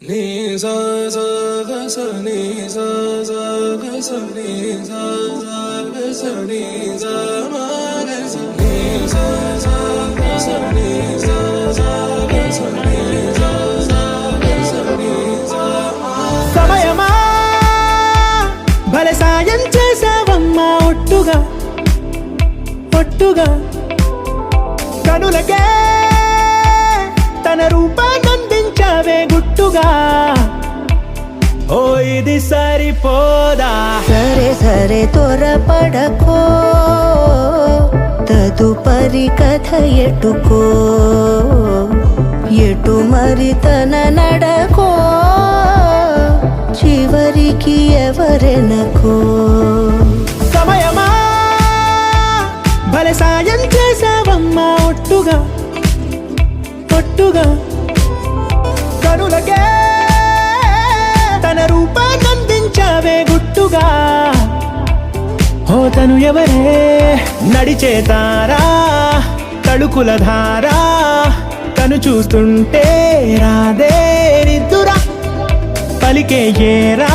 నీ సా సా గ స నీ సా సా గ స నీ సా సా గ స నీ సా మా గ స నీ సా సా గ స నీ సా సా గ స నీ సా సా గ స నీ సా మా. సమయమా భలే సాయం చేసావమ్మా ఒట్టుగా ఒట్టుగా కనులకే తన రూపాన్నందించావే గుట్టుగా. ఓ ఇది సరిపోదా, సరే సరే త్వరపడకో, తదుపరి కథ ఎటుకో, ఎటు మరి తన నడకో, చివరికి ఎవరెనకో. సమయమా భలే సాయం చేసావమ్మా ఒట్టుగా ఒట్టుగా కనులకే తన రూపాన్నందించావే గుట్టుగా. ఓ తను ఎవరే నడిచే తారా, తడుకుల ధారా, తను చూస్తుంటే రాదే నిద్దురా, పలికే ఏరా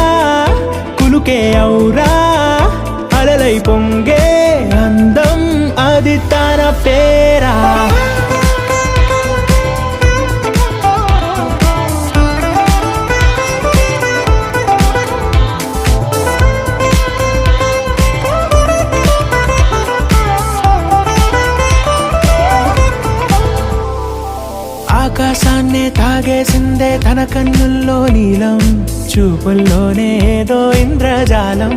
కులుకే ఔరా, అలలై పొంగే అందం అది తన పేరా. ఆకాశాన్నే తాగేసిందే తన కన్నుల్లో నీలం, చూపుల్లోనే ఏదో ఇంద్రజాలం,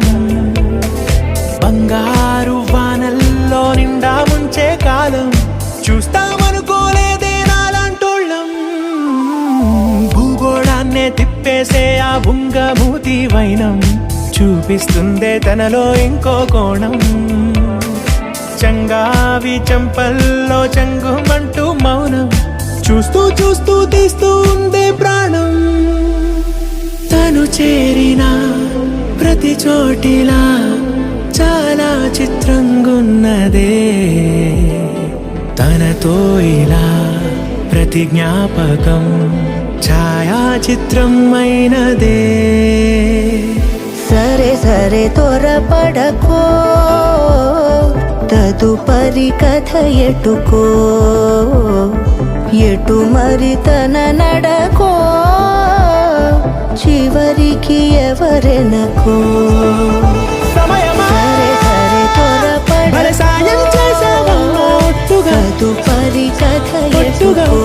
బంగారు వానల్లో నిండా ముంచే కాలం, చూస్తామనుకోలేదే నాలాంటోళ్ళం. భూగోళాన్నే తిప్పేసే ఆ బుంగమూతి వైనం, చూపిస్తుందే తనలో ఇంకో కోణం, చంగావి చంపల్లో చంగుమంటూ మౌనం, చూస్తూ చూస్తూ తీస్తూ ఉందే ప్రాణం. తను చేరిన ప్రతి చోటిలా చాలా చిత్రంగున్నదే, తనతో ఇలా ప్రతి జ్ఞాపకం ఛాయాచిత్రం అయినదే. సరే సరే త్వరపడకో, తదుపరి కథ ఎటుకో, ఎటు మరి తన నడకో, చివరికి ఎవరెనకో. సమయమా సరే సరే త్వరపడకో, భలే సాయం చేసావమ్మా ఒట్టుగా తదుపరి కథ ఒట్టుగా ఎటుకో,